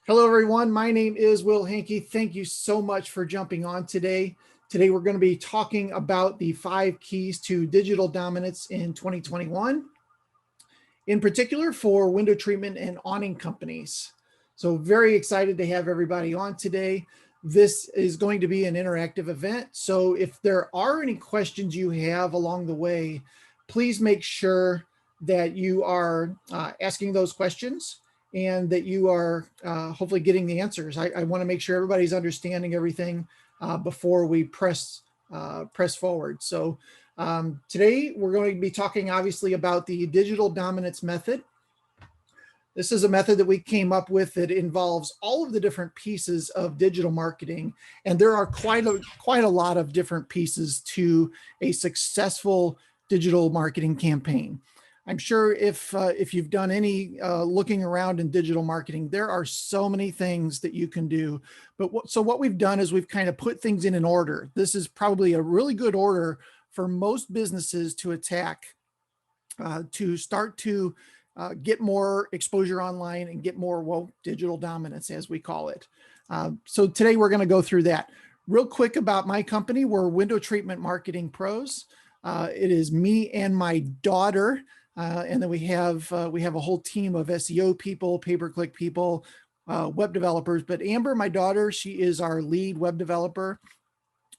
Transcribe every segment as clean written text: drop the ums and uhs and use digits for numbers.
Hello, everyone. My name is Will Hankey. Thank you so much for jumping on today. Today, we're going to be talking about the 5 keys to digital dominance in 2021, in particular for window treatment and awning companies. So very excited to have everybody on today. This is going to be an interactive event. So if there are any questions you have along the way, please make sure that you are asking those questions and that you are hopefully getting the answers. I want to make sure everybody's understanding everything before we press forward. So today we're going to be talking obviously about the digital dominance method. This is a method that we came up with that involves all of the different pieces of digital marketing, and there are quite a lot of different pieces to a successful digital marketing campaign. I'm sure if you've done any looking around in digital marketing, there are so many things that you can do. But what we've done is we've kind of put things in an order. This is probably a really good order for most businesses to attack to start to get more exposure online and get more digital dominance, as we call it. So today we're going to go through that. Real quick about my company, we're Window Treatment Marketing Pros. It is me and my daughter. And then we have a whole team of SEO people, pay-per-click people, web developers. But Amber, my daughter, she is our lead web developer.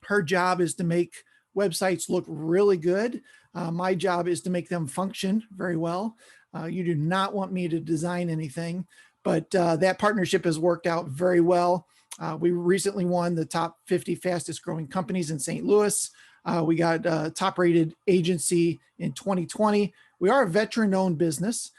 Her job is to make websites look really good. My job is to make them function very well. You do not want me to design anything, but that partnership has worked out very well. We recently won the top 50 fastest growing companies in St. Louis. We got a top rated agency in 2020. We are a veteran owned business.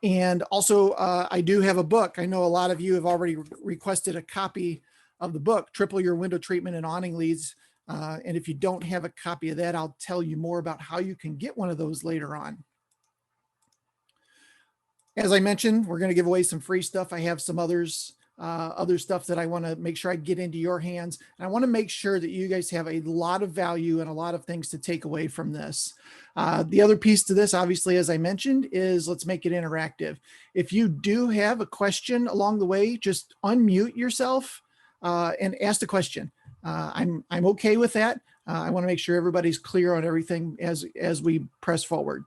And also I do have a book. I know a lot of you have already requested a copy of the book, Triple Your Window Treatment and Awning Leads. And if you don't have a copy of that, I'll tell you more about how you can get one of those later on. As I mentioned, we're going to give away some free stuff. I have some other stuff that I want to make sure I get into your hands. And I want to make sure that you guys have a lot of value and a lot of things to take away from this. The other piece to this, obviously, as I mentioned, is let's make it interactive. If you do have a question along the way, just unmute yourself and ask the question. I'm okay with that. I want to make sure everybody's clear on everything as we press forward.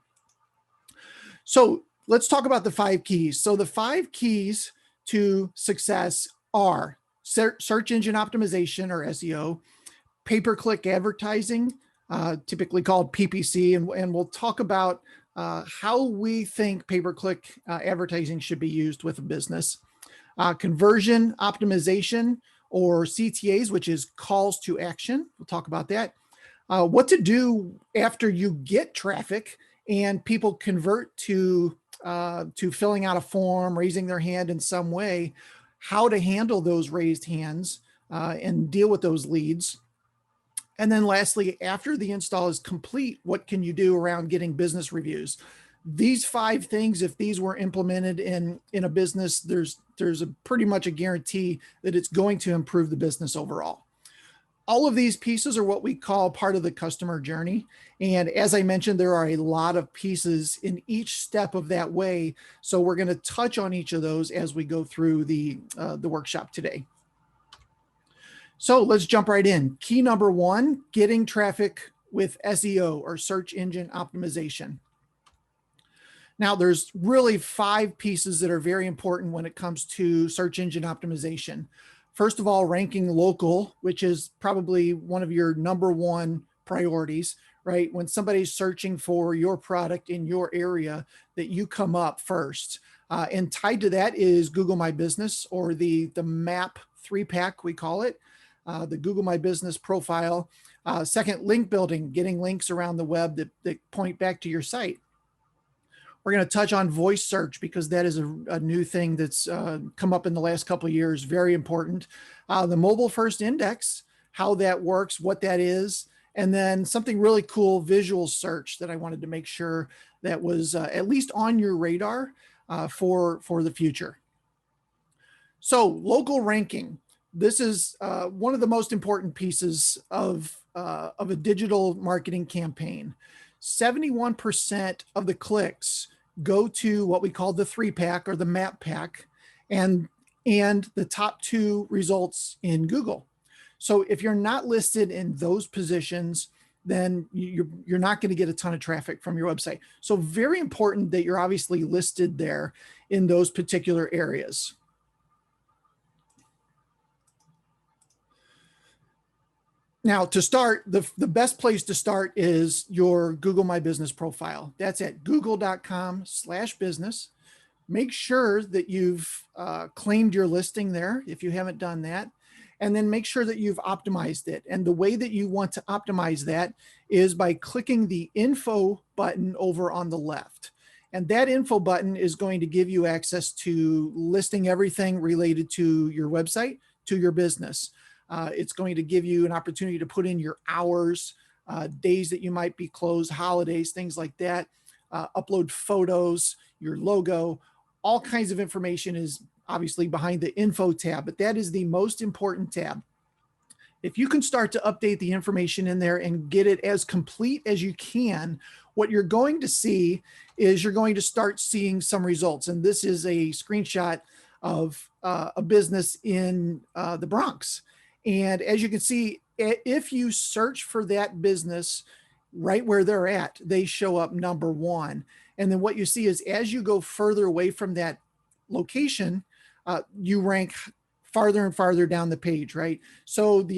So let's talk about the 5 keys. So the 5 keys to success are search engine optimization, or SEO, pay-per-click advertising, typically called PPC, and we'll talk about how we think pay-per-click advertising should be used with a business. Conversion optimization, or CTAs, which is calls to action. We'll talk about that. What to do after you get traffic and people convert to filling out a form, raising their hand in some way, how to handle those raised hands and deal with those leads. And then lastly, after the install is complete, what can you do around getting business reviews? These 5 things, if these were implemented in a business, there's pretty much a guarantee that it's going to improve the business overall. All of these pieces are what we call part of the customer journey. And as I mentioned, there are a lot of pieces in each step of that way. So we're going to touch on each of those as we go through the workshop today. So let's jump right in. Key number 1, getting traffic with SEO, or search engine optimization. Now, there's really 5 pieces that are very important when it comes to search engine optimization. First of all, ranking local, which is probably one of your number 1 priorities, right? When somebody's searching for your product in your area, that you come up first. And tied to that is Google My Business, or the MAP 3-pack, we call it, the Google My Business profile. Second, link building, getting links around the web that point back to your site. We're going to touch on voice search, because that is a new thing that's come up in the last couple of years. Very important. The mobile first index, how that works, what that is, and then something really cool, visual search, that I wanted to make sure that was at least on your radar for the future. So local ranking. This is one of the most important pieces of a digital marketing campaign. 71% of the clicks go to what we call the 3-pack, or the MAP pack. And and the top 2 results in Google. So if you're not listed in those positions, then you're not going to get a ton of traffic from your website. So very important that you're obviously listed there in those particular areas. Now, to start, the best place to start is your Google My Business profile. That's at google.com/business. Make sure that you've claimed your listing there if you haven't done that. And then make sure that you've optimized it. And the way that you want to optimize that is by clicking the info button over on the left. And that info button is going to give you access to listing everything related to your website, to your business. It's going to give you an opportunity to put in your hours, days that you might be closed, holidays, things like that, upload photos, your logo, all kinds of information is obviously behind the info tab, but that is the most important tab. If you can start to update the information in there and get it as complete as you can, what you're going to see is you're going to start seeing some results. And this is a screenshot of a business in the Bronx. And as you can see, if you search for that business right where they're at, they show up number 1. And then what you see is as you go further away from that location, you rank farther and farther down the page, right? So the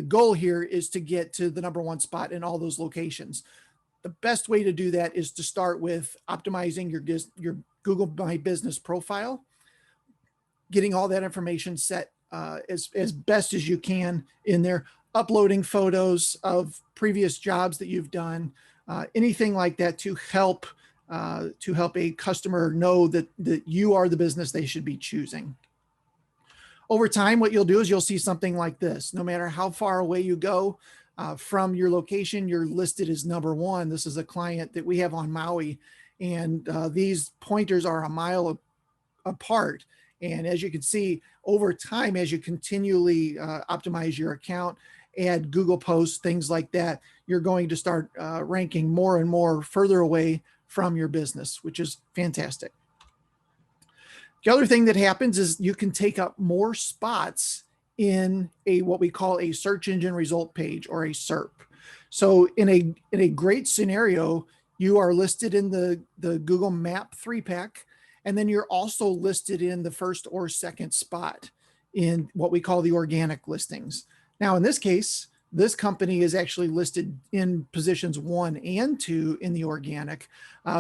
goal here is to get to the number 1 spot in all those locations. The best way to do that is to start with optimizing your Google My Business profile, getting all that information set as best as you can in there, uploading photos of previous jobs that you've done, anything like that to help a customer know that you are the business they should be choosing. Over time, what you'll do is you'll see something like this. No matter how far away you go from your location, you're listed as number 1. This is a client that we have on Maui, and these pointers are a mile apart. And as you can see, over time, as you continually optimize your account, add Google posts, things like that, you're going to start ranking more and more further away from your business, which is fantastic. The other thing that happens is you can take up more spots in what we call a search engine result page, or a SERP. So in a great scenario, you are listed in the Google Map 3-pack, and then you're also listed in the first or second spot in what we call the organic listings. Now, in this case, this company is actually listed in positions 1 and 2 in the organic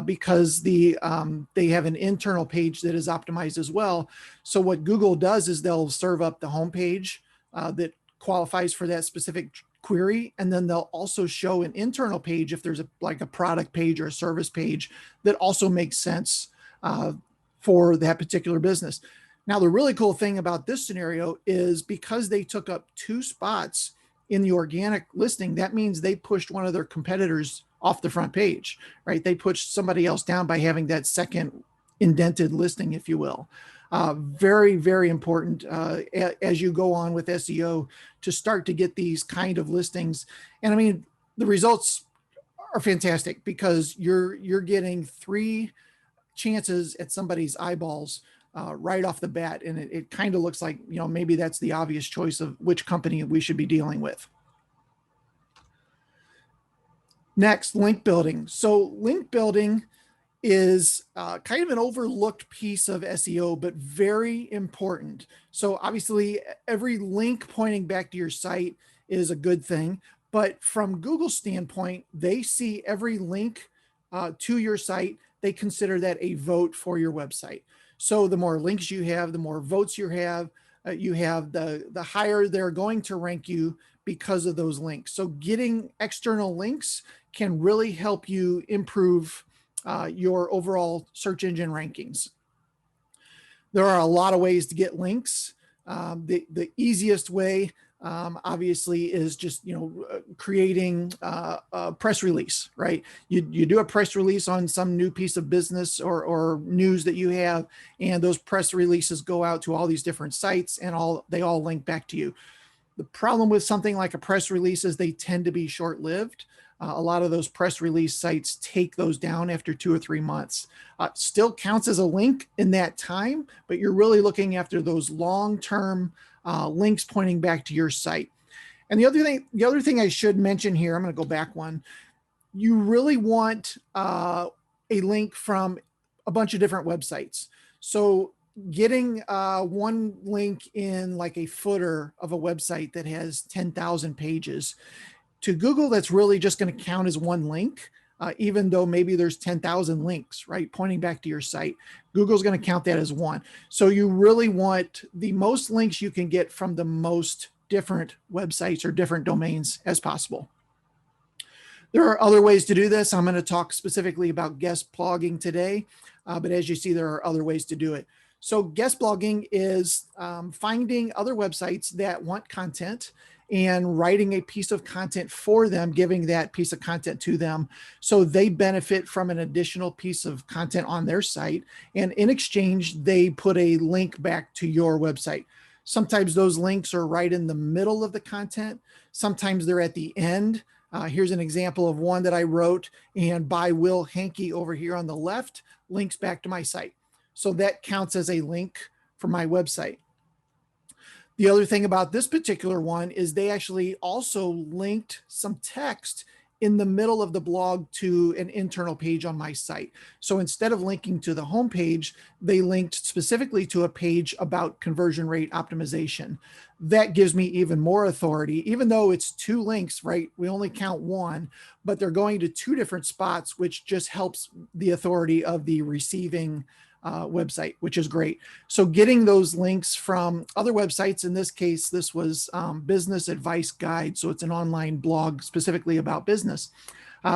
because they have an internal page that is optimized as well. So what Google does is they'll serve up the homepage that qualifies for that specific query, and then they'll also show an internal page if there's like a product page or a service page that also makes sense for that particular business. Now, the really cool thing about this scenario is because they took up 2 spots in the organic listing, that means they pushed one of their competitors off the front page, right? They pushed somebody else down by having that second indented listing, if you will. Very, very important as you go on with SEO to start to get these kind of listings. And I mean, the results are fantastic because you're getting 3 chances at somebody's eyeballs right off the bat. And it kind of looks like, maybe that's the obvious choice of which company we should be dealing with. Next, link building. So link building is kind of an overlooked piece of SEO, but very important. So obviously every link pointing back to your site is a good thing, but from Google's standpoint, they see every link to your site. They consider that a vote for your website. So the more links you have, the more votes you have, the higher they're going to rank you because of those links. So getting external links can really help you improve your overall search engine rankings. There are a lot of ways to get links. The easiest way, obviously, is just creating a press release, right? You do a press release on some new piece of business or news that you have, and those press releases go out to all these different sites, and they all link back to you. The problem with something like a press release is they tend to be short-lived. A lot of those press release sites take those down after 2 or 3 months. Still counts as a link in that time, but you're really looking after those long-term links pointing back to your site. And the other thing I should mention here, I'm going to go back one. You really want a link from a bunch of different websites. So getting one link in like a footer of a website that has 10,000 pages, to Google, that's really just going to count as one link, even though maybe there's 10,000 links, right, pointing back to your site. Google's going to count that as one. So you really want the most links you can get from the most different websites or different domains as possible. There are other ways to do this. I'm going to talk specifically about guest blogging today, but as you see, there are other ways to do it. So guest blogging is finding other websites that want content and writing a piece of content for them, giving that piece of content to them so they benefit from an additional piece of content on their site. And in exchange, they put a link back to your website. Sometimes those links are right in the middle of the content. Sometimes they're at the end. Here's an example of one that I wrote, and by Will Hankey over here on the left links back to my site. So that counts as a link for my website. The other thing about this particular one is they actually also linked some text in the middle of the blog to an internal page on my site. So instead of linking to the homepage, they linked specifically to a page about conversion rate optimization. That gives me even more authority, even though it's 2 links, right? We only count 1, but they're going to 2 different spots, which just helps the authority of the receiving website, which is great. So getting those links from other websites, in this case, this was Business Advice Guide. So it's an online blog specifically about business.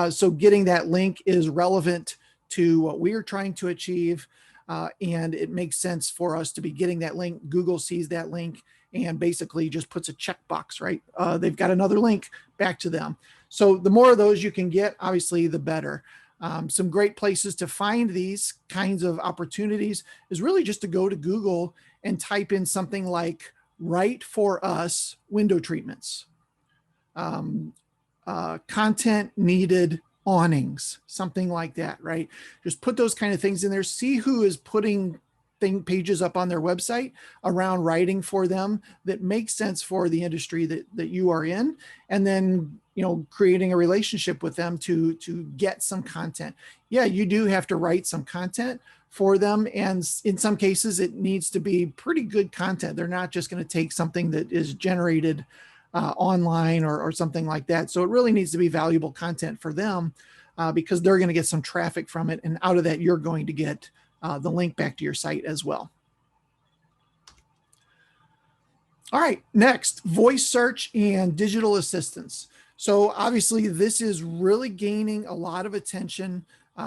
So getting that link is relevant to what we are trying to achieve. And it makes sense for us to be getting that link. Google sees that link and basically just puts a checkbox, right? They've got another link back to them. So the more of those you can get, obviously, the better. Some great places to find these kinds of opportunities is really just to go to Google and type in something like "Write for Us window treatments," content needed awnings, something like that, right? Just put those kind of things in there. See who is putting pages up on their website around writing for them that makes sense for the industry that you are in, and then creating a relationship with them to get some content. Yeah, you do have to write some content for them, and in some cases it needs to be pretty good content. They're not just going to take something that is generated online or something like that. So it really needs to be valuable content for them because they're going to get some traffic from it, and out of that you're going to get the link back to your site as well. All right, next, voice search and digital assistants. So obviously this is really gaining a lot of attention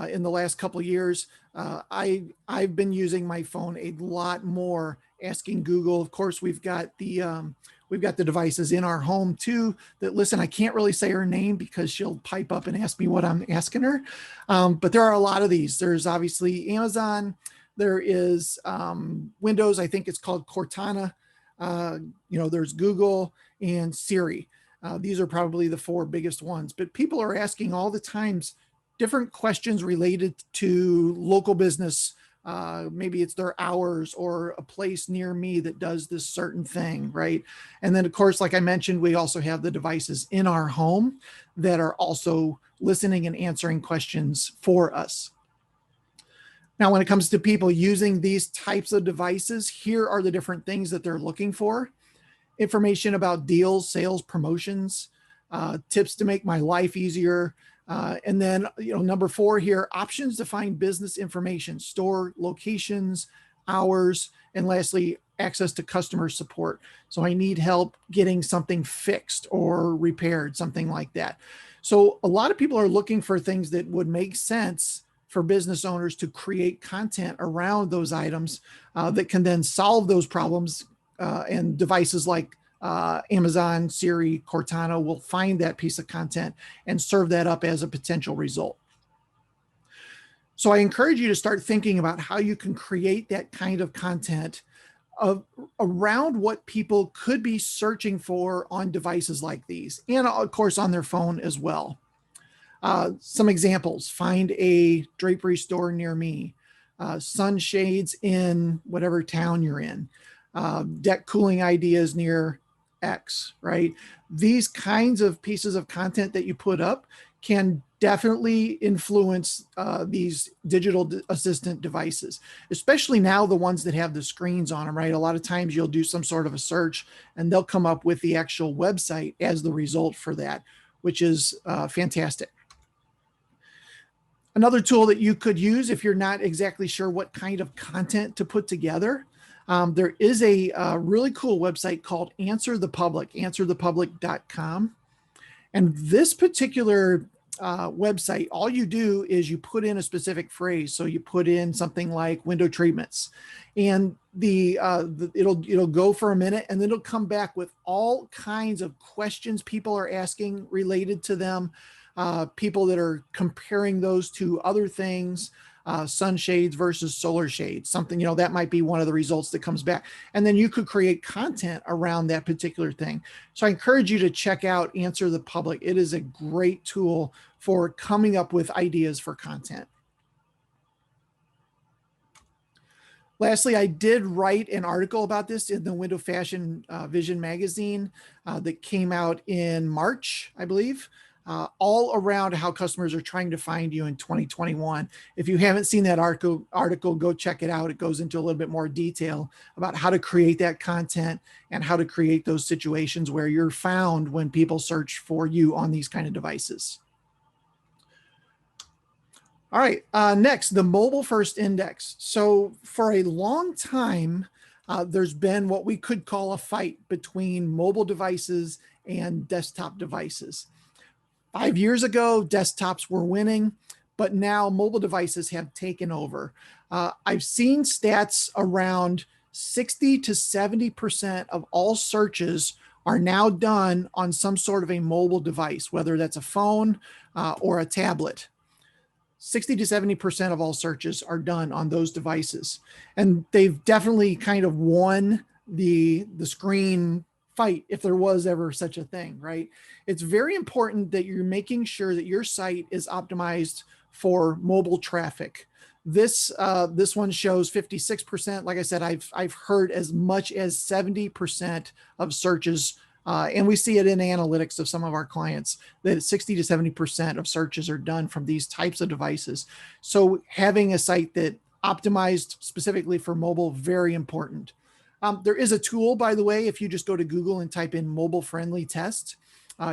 in the last couple of years. I've been using my phone a lot more, asking Google. Of course, we've got the devices in our home too that listen. I can't really say her name because she'll pipe up and ask me what I'm asking her. But there are a lot of these. There's obviously Amazon. There is Windows. I think it's called Cortana. There's Google and Siri. These are probably the 4 biggest ones, but people are asking all the times different questions related to local business. Maybe it's their hours or a place near me that does this certain thing, right? And then, of course, like I mentioned, we also have the devices in our home that are also listening and answering questions for us. Now, when it comes to people using these types of devices, here are the different things that they're looking for. Information about deals, sales, promotions, tips to make my life easier. And then, number 4 here, options to find business information, store locations, hours, and lastly, access to customer support. So I need help getting something fixed or repaired, something like that. So a lot of people are looking for things that would make sense for business owners to create content around those items that can then solve those problems. And devices like Amazon, Siri, Cortana will find that piece of content and serve that up as a potential result. So I encourage you to start thinking about how you can create that kind of content around what people could be searching for on devices like these, and of course on their phone as well. Some examples: find a drapery store near me, sunshades in whatever town you're in, deck cooling ideas near X, right? These kinds of pieces of content that you put up can definitely influence these digital assistant devices, especially now the ones that have the screens on them, right? A lot of times you'll do some sort of a search and they'll come up with the actual website as the result for that, which is fantastic. Another tool that you could use if you're not exactly sure what kind of content to put together, there is a really cool website called Answer the Public, answerthepublic.com. And this particular website, all you do is you put in a specific phrase. So you put in something like window treatments, and it'll go for a minute, and then it'll come back with all kinds of questions people are asking related to them. People that are comparing those to other things, sunshades versus solar shades, something, that might be one of the results that comes back. And then you could create content around that particular thing. So I encourage you to check out Answer the Public. It is a great tool for coming up with ideas for content. Lastly, I did write an article about this in the Window Fashion Vision magazine that came out in March, I believe. All around how customers are trying to find you in 2021. If you haven't seen that article, go check it out. It goes into a little bit more detail about how to create that content and how to create those situations where you're found when people search for you on these kind of devices. All right, next, the mobile first index. So for a long time, there's been what we could call a fight between mobile devices and desktop devices. 5 years ago, desktops were winning, but now mobile devices have taken over. I've seen stats around 60 to 70% of all searches are now done on some sort of a mobile device, whether that's a phone or a tablet. 60 to 70% of all searches are done on those devices. And they've definitely kind of won the screen fight, if there was ever such a thing, right? It's very important that you're making sure that your site is optimized for mobile traffic. This one shows 56%. Like I said, I've heard as much as 70% of searches, and we see it in analytics of some of our clients, that 60 to 70% of searches are done from these types of devices. So having a site that optimized specifically for mobile, very important. There is a tool, by the way, if you just go to Google and type in mobile friendly test,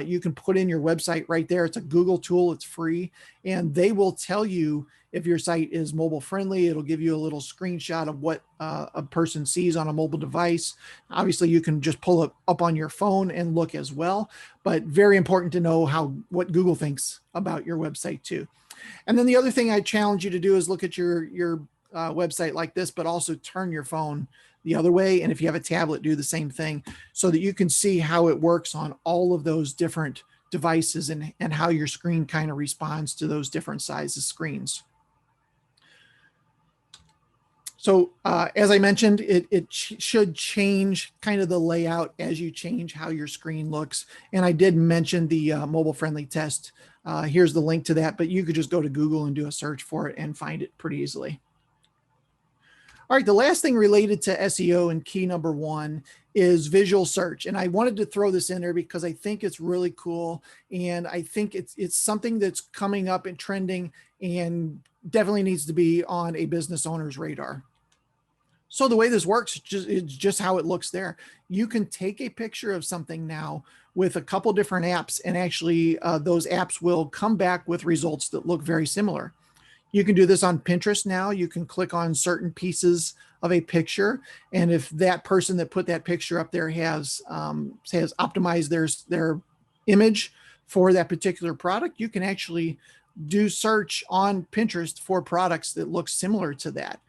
you can put in your website right there. It's a Google tool, it's free, and they will tell you if your site is mobile friendly. It'll give you a little screenshot of what a person sees on a mobile device. Obviously, you can just pull it up on your phone and look as well, but very important to know what Google thinks about your website too. And then the other thing I challenge you to do is look at your website like this, but also turn your phone the other way. And if you have a tablet, do the same thing so that you can see how it works on all of those different devices and how your screen kind of responds to those different sizes screens. So as I mentioned, it should change kind of the layout as you change how your screen looks. And I did mention the mobile friendly test. Here's the link to that, but you could just go to Google and do a search for it and find it pretty easily. All right, the last thing related to SEO and key number one is visual search. And I wanted to throw this in there because I think it's really cool. And I think it's something that's coming up and trending and definitely needs to be on a business owner's radar. So the way this works, it's just how it looks there. You can take a picture of something now with a couple different apps, and actually those apps will come back with results that look very similar. You can do this on Pinterest now. You can click on certain pieces of a picture, and if that person that put that picture up there has optimized their image for that particular product, you can actually do search on Pinterest for products that look similar to that.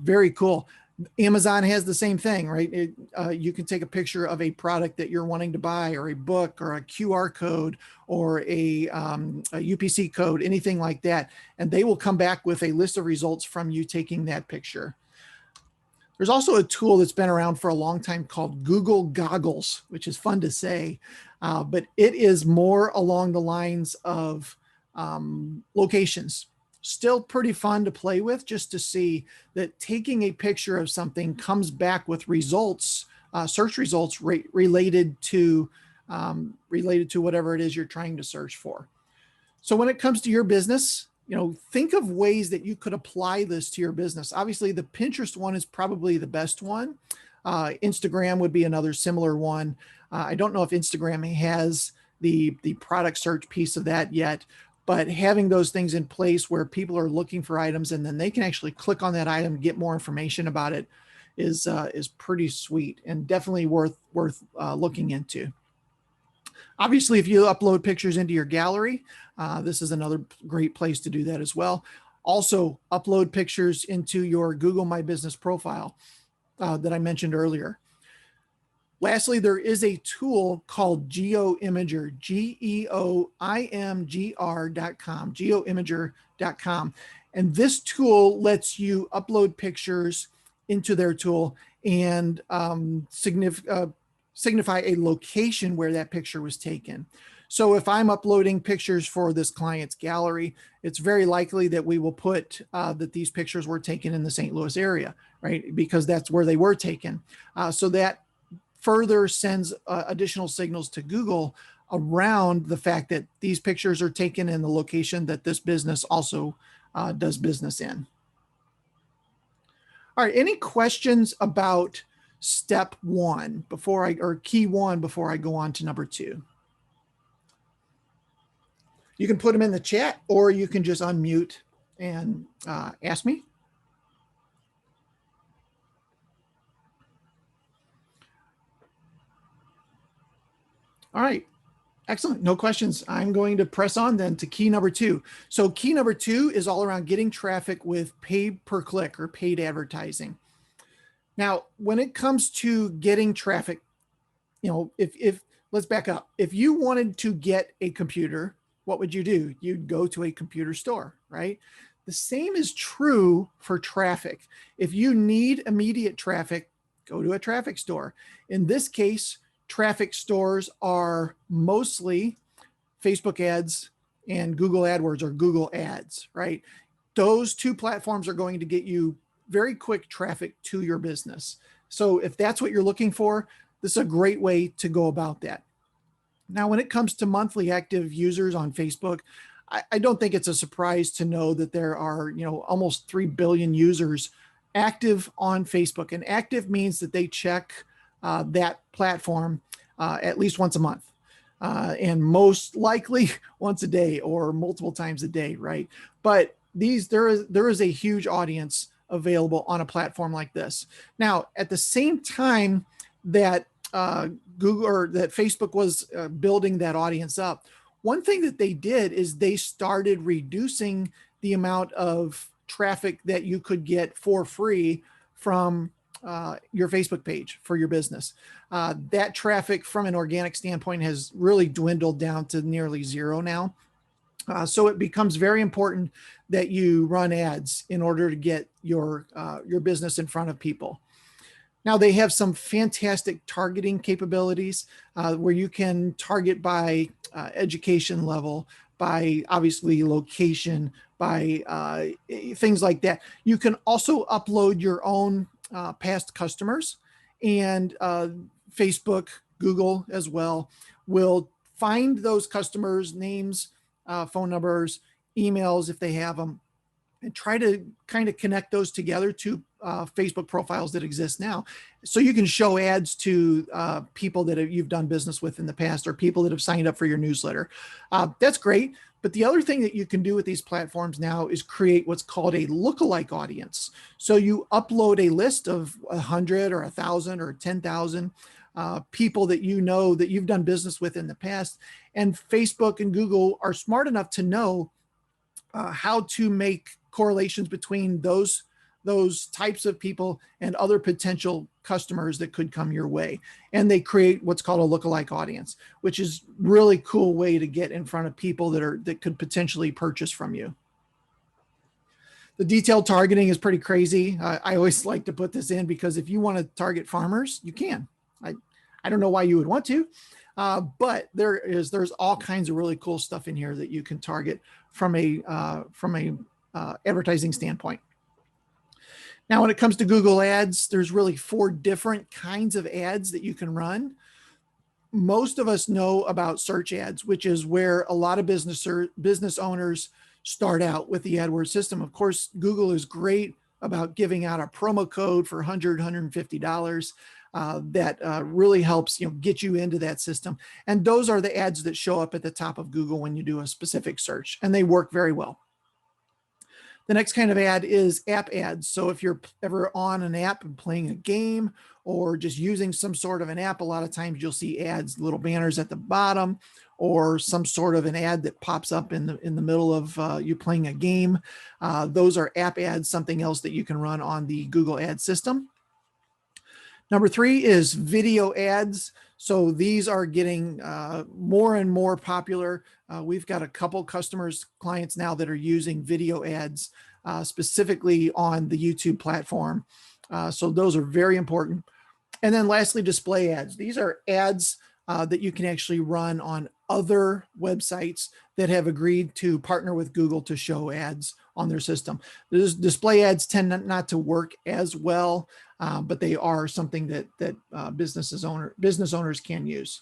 Very cool. Amazon has the same thing, right? You can take a picture of a product that you're wanting to buy, or a book, or a QR code, or a UPC code, anything like that, and they will come back with a list of results from you taking that picture. There's also a tool that's been around for a long time called Google Goggles, which is fun to say, but it is more along the lines of locations. Still pretty fun to play with, just to see that taking a picture of something comes back with results, search results related to whatever it is you're trying to search for. So when it comes to your business, think of ways that you could apply this to your business. Obviously, the Pinterest one is probably the best one. Instagram would be another similar one. I don't know if Instagram has the product search piece of that yet, but having those things in place where people are looking for items and then they can actually click on that item, get more information about it, is pretty sweet and definitely worth looking into. Obviously, if you upload pictures into your gallery, this is another great place to do that as well. Also, upload pictures into your Google My Business profile that I mentioned earlier. Lastly, there is a tool called GeoImager, GeoImgr.com, GeoImager.com. And this tool lets you upload pictures into their tool and signify a location where that picture was taken. So if I'm uploading pictures for this client's gallery, it's very likely that we will put that these pictures were taken in the St. Louis area, right? Because that's where they were taken. So that further sends additional signals to Google around the fact that these pictures are taken in the location that this business also does business in. All right, any questions about step one or key one before I go on to number two? You can put them in the chat, or you can just unmute and ask me. All right, excellent. No questions. I'm going to press on then to key number two. So key number two is all around getting traffic with paid per click or paid advertising. Now, when it comes to getting traffic, if let's back up. If you wanted to get a computer, what would you do? You'd go to a computer store, right? The same is true for traffic. If you need immediate traffic, go to a traffic store. In this case, traffic stores are mostly Facebook ads and Google AdWords or Google Ads, right? Those two platforms are going to get you very quick traffic to your business. So if that's what you're looking for, this is a great way to go about that. Now, when it comes to monthly active users on Facebook, I don't think it's a surprise to know that there are, almost 3 billion users active on Facebook. And active means that they check that platform at least once a month, and most likely once a day or multiple times a day, right? But there is a huge audience available on a platform like this. Now, at the same time that Google or that Facebook was building that audience up, one thing that they did is they started reducing the amount of traffic that you could get for free from your Facebook page for your business. That traffic from an organic standpoint has really dwindled down to nearly zero now. So it becomes very important that you run ads in order to get your business in front of people. Now, they have some fantastic targeting capabilities where you can target by education level, by obviously location, by things like that. You can also upload your own past customers, and Facebook, Google as well, will find those customers' names, phone numbers, emails if they have them, and try to kind of connect those together to Facebook profiles that exist now. So you can show ads to people that you've done business with in the past, or people that have signed up for your newsletter. That's great. But the other thing that you can do with these platforms now is create what's called a lookalike audience. So you upload a list of 100 or 1,000 or 10,000 people that that you've done business with in the past. And Facebook and Google are smart enough to know how to make correlations between those types of people and other potential customers that could come your way. And they create what's called a lookalike audience, which is really cool way to get in front of people that could potentially purchase from you. The detailed targeting is pretty crazy. I always like to put this in because if you want to target farmers, you can. I don't know why you would want to, But there's all kinds of really cool stuff in here that you can target from a advertising standpoint. Now, when it comes to Google Ads, there's really 4 different kinds of ads that you can run. Most of us know about search ads, which is where a lot of business owners start out with the AdWords system. Of course, Google is great about giving out a promo code for $100, $150 that really helps get you into that system. And those are the ads that show up at the top of Google when you do a specific search, and they work very well. The next kind of ad is app ads. So if you're ever on an app and playing a game or just using some sort of an app, a lot of times you'll see ads, little banners at the bottom, or some sort of an ad that pops up in the middle of you playing a game. Those are app ads, something else that you can run on the Google Ad system. Number 3 is video ads. So these are getting more and more popular. We've got a couple clients now that are using video ads specifically on the YouTube platform. So those are very important. And then lastly, display ads. These are ads that you can actually run on other websites that have agreed to partner with Google to show ads on their system. Those display ads tend not to work as well, but they are something that business owners can use.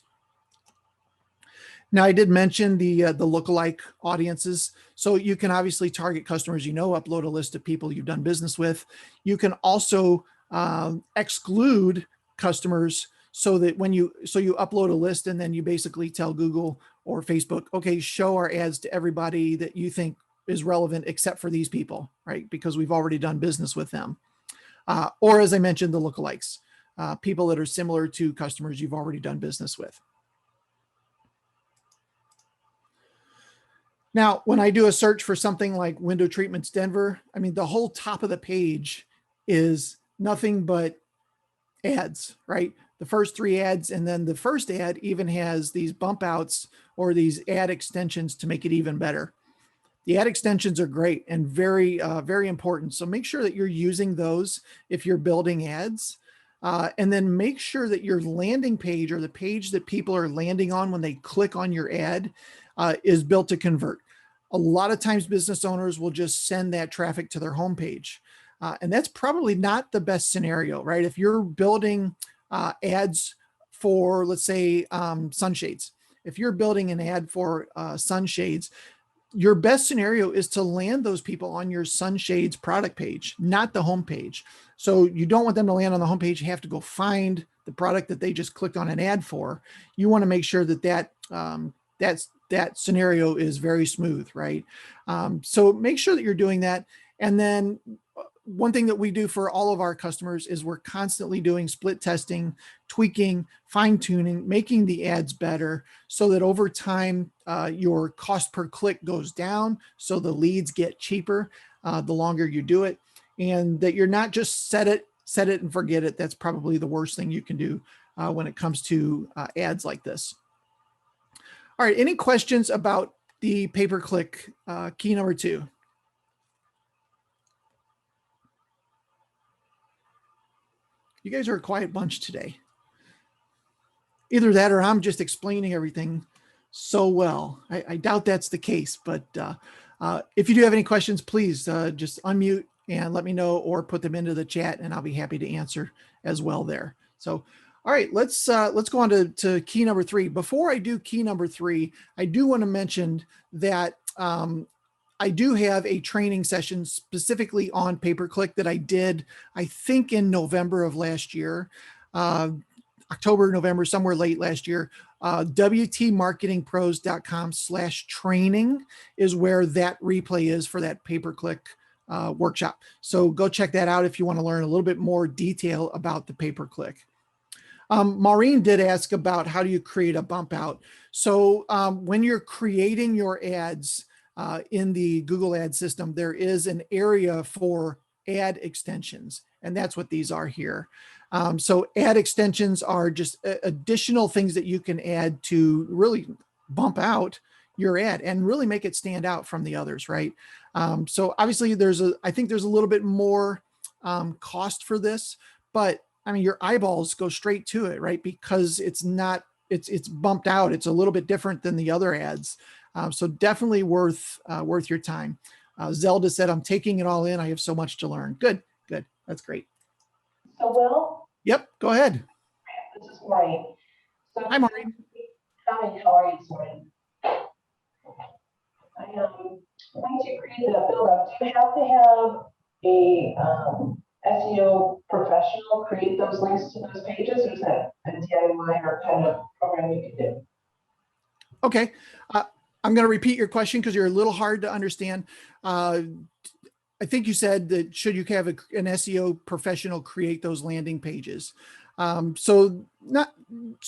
Now, I did mention the lookalike audiences. So you can obviously target customers, upload a list of people you've done business with. You can also exclude customers so that you upload a list and then you basically tell Google or Facebook, okay, show our ads to everybody that you think is relevant except for these people, right? Because we've already done business with them. Or as I mentioned, the lookalikes, people that are similar to customers you've already done business with. Now, when I do a search for something like window treatments Denver, I mean, the whole top of the page is nothing but ads, right? The first 3 ads, and then the first ad even has these bump outs or these ad extensions to make it even better. The ad extensions are great and very, very important. So make sure that you're using those if you're building ads. And then make sure that your landing page or the page that people are landing on when they click on your ad is built to convert. A lot of times business owners will just send that traffic to their homepage. And that's probably not the best scenario, right? If you're building ads for, let's say, sunshades, if you're building an ad for sunshades, your best scenario is to land those people on your sunshades product page, not the homepage. So you don't want them to land on the homepage. You have to go find the product that they just clicked on an ad for. You want to make sure that that scenario is very smooth, right? So make sure that you're doing that. And then one thing that we do for all of our customers is we're constantly doing split testing, tweaking, fine tuning, making the ads better so that over time, your cost per click goes down. So the leads get cheaper the longer you do it, and that you're not just set it and forget it. That's probably the worst thing you can do when it comes to ads like this. All right. Any questions about the pay-per-click key number 2? You guys are a quiet bunch today. Either that or I'm just explaining everything so well. I doubt that's the case, but if you do have any questions, please just unmute and let me know or put them into the chat and I'll be happy to answer as well there. So, all right, let's go on to key number 3. Before I do key number 3, I do want to mention that I do have a training session specifically on pay-per-click that I did, I think in November of last year, October, November, somewhere late last year. WTmarketingpros.com/training is where that replay is for that pay-per-click workshop. So go check that out if you want to learn a little bit more detail about the pay-per-click. Maureen did ask about how do you create a bump out. So when you're creating your ads in the Google Ad system, there is an area for ad extensions, and that's what these are here. So ad extensions are just additional things that you can add to really bump out your ad and really make it stand out from the others, right? So obviously I think there's a little bit more cost for this, but I mean, your eyeballs go straight to it, right? Because it's not it's bumped out. It's a little bit different than the other ads. So definitely worth your time. Zelda said, I'm taking it all in. I have so much to learn. Good. That's great. So, Will? Yep, go ahead. This is Maureen. So, Hi, Maureen. hi, how are you this morning? I am trying to create that build up. Do you have to have a SEO professional create those links to those pages, or is that a DIY or kind of program you can do? Okay. I'm going to repeat your question because you're a little hard to understand. I think you said that should you have an SEO professional create those landing pages? So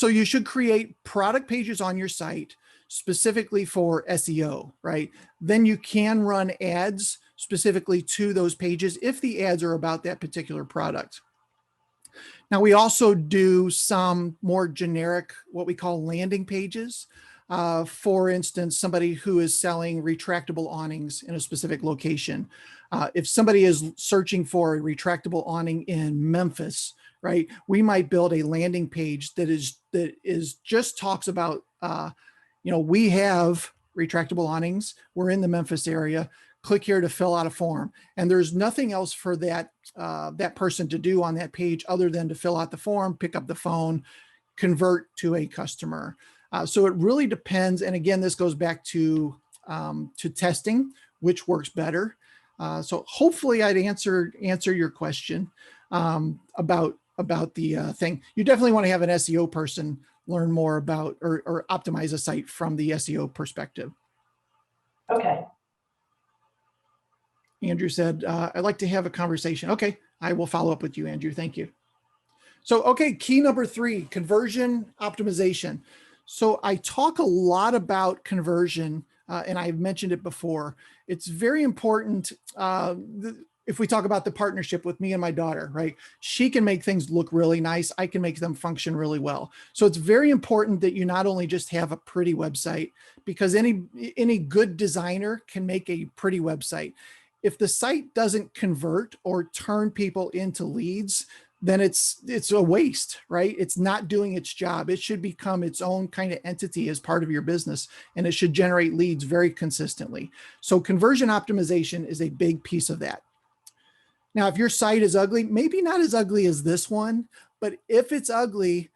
you should create product pages on your site specifically for SEO, right? Then you can run ads specifically to those pages if the ads are about that particular product. Now, we also do some more generic, what we call landing pages. For instance, somebody who is selling retractable awnings in a specific location. If somebody is searching for a retractable awning in Memphis, right, we might build a landing page that is just talks about, we have retractable awnings. We're in the Memphis area. Click here to fill out a form. And there's nothing else for that person to do on that page other than to fill out the form, pick up the phone, convert to a customer. So it really depends. And again, this goes back to testing, which works better. So hopefully I'd answer your question about the thing. You definitely want to have an SEO person learn more about or optimize a site from the SEO perspective. Okay. Andrew said, I'd like to have a conversation. Okay, I will follow up with you, Andrew. Thank you. So, okay, key number 3, conversion optimization. So I talk a lot about conversion, and I've mentioned it before. It's very important. If we talk about the partnership with me and my daughter, right? She can make things look really nice. I can make them function really well. So it's very important that you not only just have a pretty website, because any good designer can make a pretty website. If the site doesn't convert or turn people into leads, then it's a waste, right? It's not doing its job. It should become its own kind of entity as part of your business, and it should generate leads very consistently. So conversion optimization is a big piece of that. Now, if your site is ugly, maybe not as ugly as this one, but if it's ugly,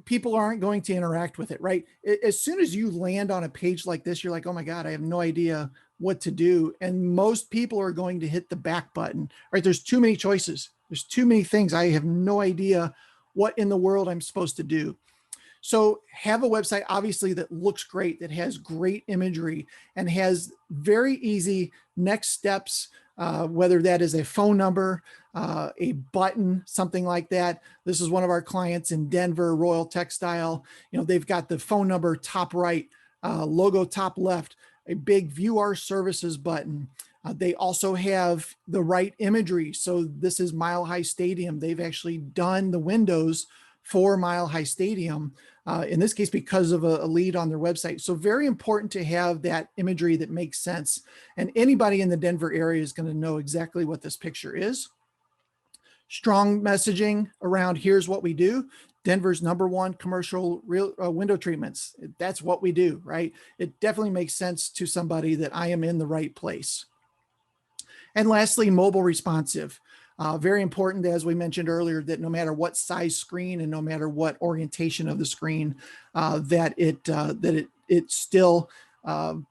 people aren't going to interact with it, right? As soon as you land on a page like this, you're like, oh my God, I have no idea what to do. And most people are going to hit the back button, right? There's too many choices. There's too many things. I have no idea what in the world I'm supposed to do. So have a website, obviously, that looks great, that has great imagery and has very easy next steps, whether that is a phone number, a button, something like that. This is one of our clients in Denver, Royal Textile. They've got the phone number top right, logo top left, a big view our services button. They also have the right imagery. So this is Mile High Stadium. They've actually done the windows for Mile High Stadium, in this case, because of a lead on their website. So very important to have that imagery that makes sense. And anybody in the Denver area is going to know exactly what this picture is. Strong messaging around here's what we do. Denver's #1 commercial window treatments. That's what we do, right? It definitely makes sense to somebody that I am in the right place. And lastly, mobile responsive. Very important, as we mentioned earlier, that no matter what size screen and no matter what orientation of the screen, that it still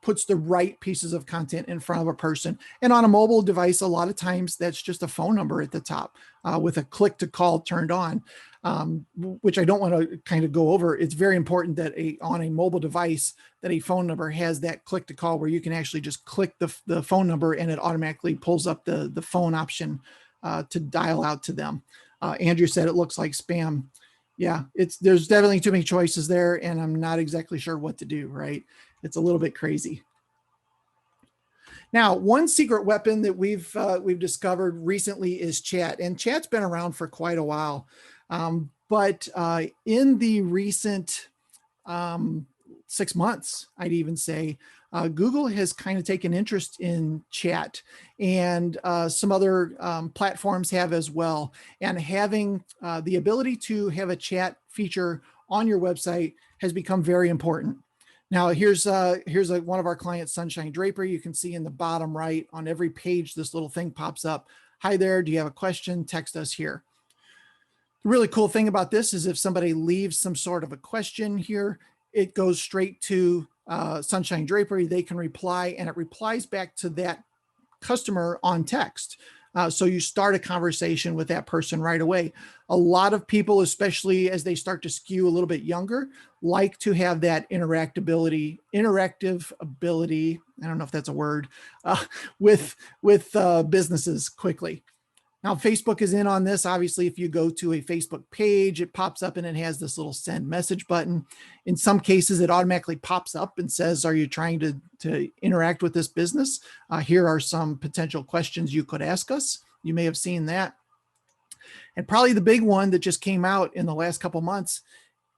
puts the right pieces of content in front of a person. And on a mobile device, a lot of times that's just a phone number at the top with a click to call turned on, which I don't want to kind of go over. It's very important that on a mobile device that a phone number has that click to call where you can actually just click the phone number and it automatically pulls up the phone option to dial out to them. Andrew said it looks like spam. Yeah, there's definitely too many choices there, and I'm not exactly sure what to do, right? It's a little bit crazy. Now, one secret weapon that we've discovered recently is chat, and chat's been around for quite a while. But in the recent 6 months, I'd even say, Google has kind of taken interest in chat, and some other platforms have as well. And having the ability to have a chat feature on your website has become very important. Now here's one of our clients, Sunshine Drapery. You can see in the bottom right on every page, this little thing pops up. Hi there, do you have a question? Text us here. The really cool thing about this is if somebody leaves some sort of a question here, it goes straight to Sunshine Drapery. They can reply, and it replies back to that customer on text. So you start a conversation with that person right away. A lot of people, especially as they start to skew a little bit younger, like to have that interactive ability, I don't know if that's a word, with businesses quickly. Now, Facebook is in on this. Obviously, if you go to a Facebook page, it pops up and it has this little send message button. In some cases, it automatically pops up and says, are you trying to interact with this business? Here are some potential questions you could ask us. You may have seen that. And probably the big one that just came out in the last couple months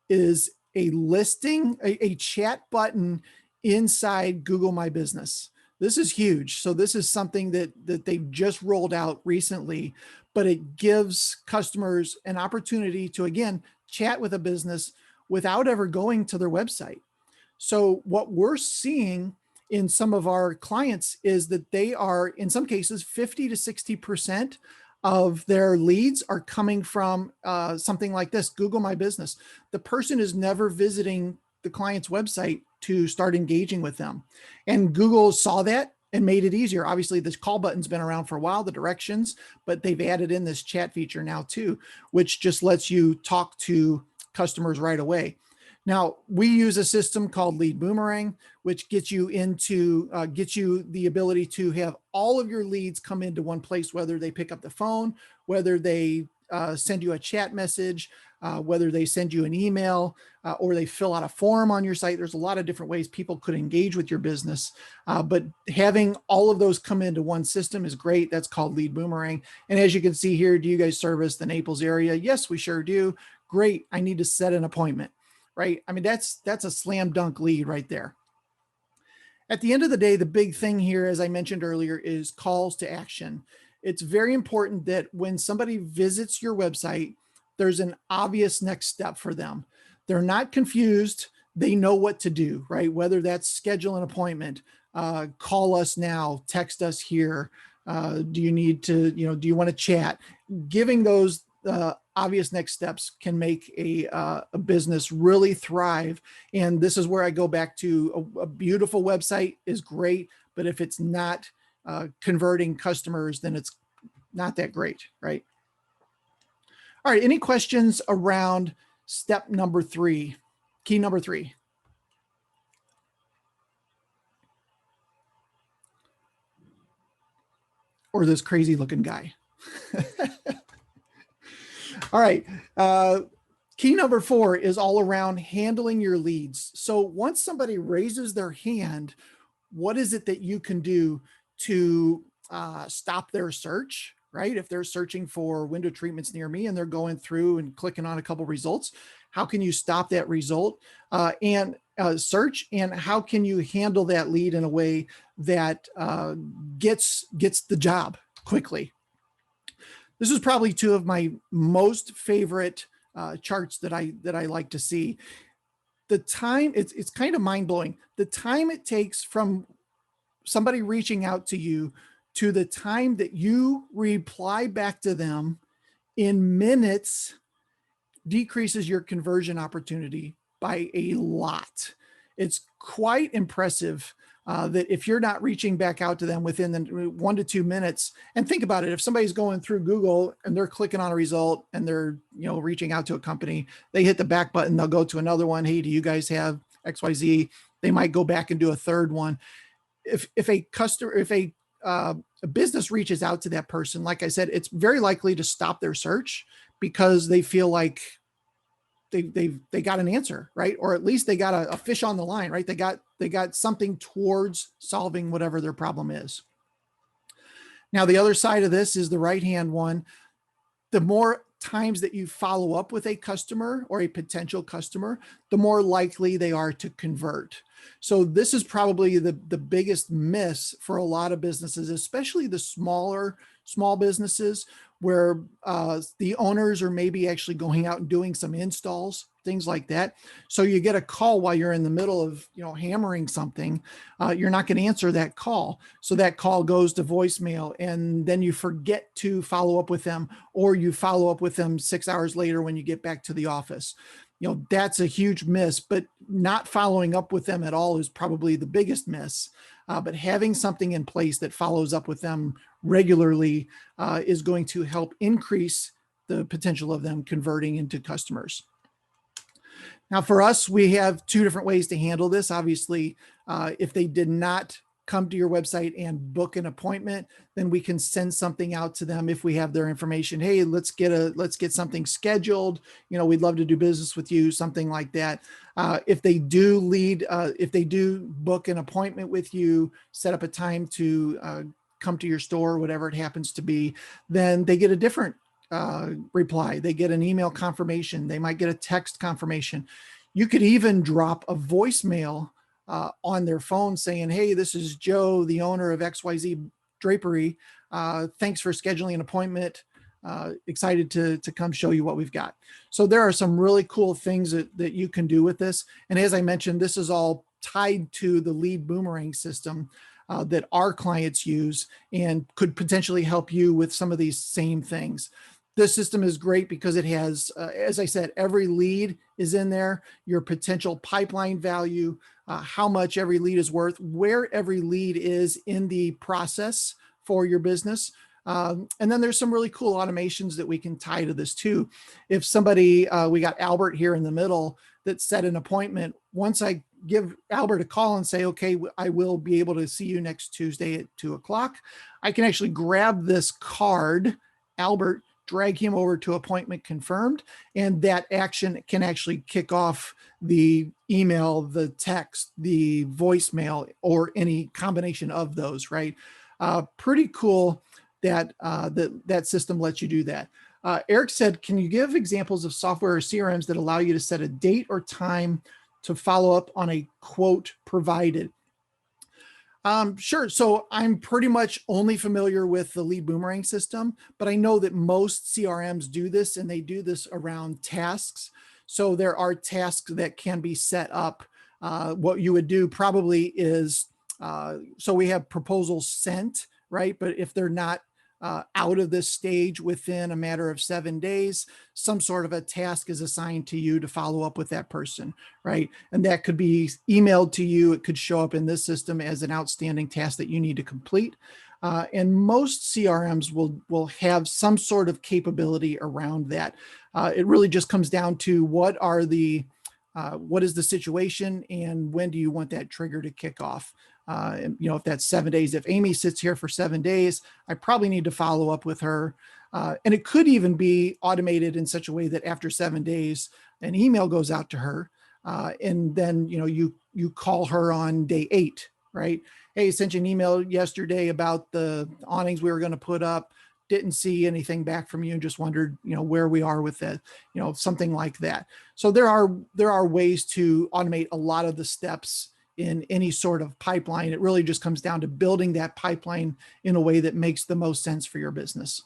is a chat button inside Google My Business. This is huge. So this is something that they've just rolled out recently, but it gives customers an opportunity to, again, chat with a business without ever going to their website. So what we're seeing in some of our clients is that they are, in some cases, 50 to 60% of their leads are coming from something like this, Google My Business. The person is never visiting the client's website to start engaging with them. And Google saw that and made it easier. Obviously, this call button's been around for a while, the directions, but they've added in this chat feature now too, which just lets you talk to customers right away. Now, we use a system called Lead Boomerang, which gets you the ability to have all of your leads come into one place, whether they pick up the phone, whether they send you a chat message, whether they send you an email, or they fill out a form on your site. There's a lot of different ways people could engage with your business. But having all of those come into one system is great. That's called Lead Boomerang. And as you can see here, do you guys service the Naples area? Yes, we sure do. Great. I need to set an appointment, right? I mean, that's a slam dunk lead right there. At the end of the day, the big thing here, as I mentioned earlier, is calls to action. It's very important that when somebody visits your website, there's an obvious next step for them. They're not confused. They know what to do, right? Whether that's schedule an appointment, call us now, text us here. Do you need to, do you want to chat? Giving those obvious next steps can make a business really thrive. And this is where I go back to a beautiful website is great, but if it's not converting customers, then it's not that great, right? All right, any questions around step number 3, key number 3? Or this crazy looking guy? All right, key number 4 is all around handling your leads. So once somebody raises their hand, what is it that you can do to stop their search, right? If they're searching for window treatments near me and they're going through and clicking on a couple results, how can you stop that result and search? And how can you handle that lead in a way that gets the job quickly? This is probably 2 of my most favorite charts that I like to see. The time, it's kind of mind blowing. The time it takes from somebody reaching out to you to the time that you reply back to them in minutes decreases your conversion opportunity by a lot. It's quite impressive that if you're not reaching back out to them within the 1 to 2 minutes, and think about it, if somebody's going through Google and they're clicking on a result and they're reaching out to a company, they hit the back button, they'll go to another one. Hey, do you guys have XYZ? They might go back and do a third one. If a business reaches out to that person, like I said, it's very likely to stop their search because they feel like they got an answer, right? Or at least they got a fish on the line, right? They got something towards solving whatever their problem is. Now, the other side of this is the right-hand one. The more times that you follow up with a customer or a potential customer, the more likely they are to convert. So this is probably the biggest miss for a lot of businesses, especially the small businesses where the owners are maybe actually going out and doing some installs things like that. So you get a call while you're in the middle of, hammering something. You're not going to answer that call. So that call goes to voicemail, and then you forget to follow up with them, or you follow up with them 6 hours later when you get back to the office. That's a huge miss, but not following up with them at all is probably the biggest miss. But having something in place that follows up with them regularly is going to help increase the potential of them converting into customers. Now, for us, we have two different ways to handle this. Obviously, if they did not come to your website and book an appointment, then we can send something out to them if we have their information. Hey, let's get something scheduled. We'd love to do business with you, something like that. If they do book an appointment with you, set up a time to come to your store, whatever it happens to be, then they get a different reply. They get an email confirmation. They might get a text confirmation. You could even drop a voicemail on their phone saying, hey, this is Joe, the owner of XYZ Drapery. Thanks for scheduling an appointment. Excited to come show you what we've got. So there are some really cool things that you can do with this. And as I mentioned, this is all tied to the lead boomerang system that our clients use and could potentially help you with some of these same things. This system is great because it has, as I said, every lead is in there, your potential pipeline value, how much every lead is worth, where every lead is in the process for your business. And then there's some really cool automations that we can tie to this too. If somebody, we got Albert here in the middle that set an appointment, once I give Albert a call and say, okay, I will be able to see you next Tuesday at 2:00, I can actually grab this card, Albert, drag him over to appointment confirmed, and that action can actually kick off the email, the text, the voicemail, or any combination of those, right? Pretty cool that that system lets you do that. Eric said, can you give examples of software or CRMs that allow you to set a date or time to follow up on a quote provided? Sure. So I'm pretty much only familiar with the lead boomerang system, but I know that most CRMs do this, and they do this around tasks. So there are tasks that can be set up. What you would do probably is, so we have proposals sent, right? But if they're not out of this stage within a matter of 7 days, some sort of a task is assigned to you to follow up with that person, right? And that could be emailed to you. It could show up in this system as an outstanding task that you need to complete. And most CRMs will have some sort of capability around that. It really just comes down to what is the situation and when do you want that trigger to kick off? If that's 7 days, if Amy sits here for 7 days, I probably need to follow up with her. And it could even be automated in such a way that after 7 days, an email goes out to her. And then, you call her on day 8, right? Hey, I sent you an email yesterday about the awnings we were going to put up. Didn't see anything back from you and just wondered, where we are with it, something like that. So there are ways to automate a lot of the steps in any sort of pipeline. It really just comes down to building that pipeline in a way that makes the most sense for your business.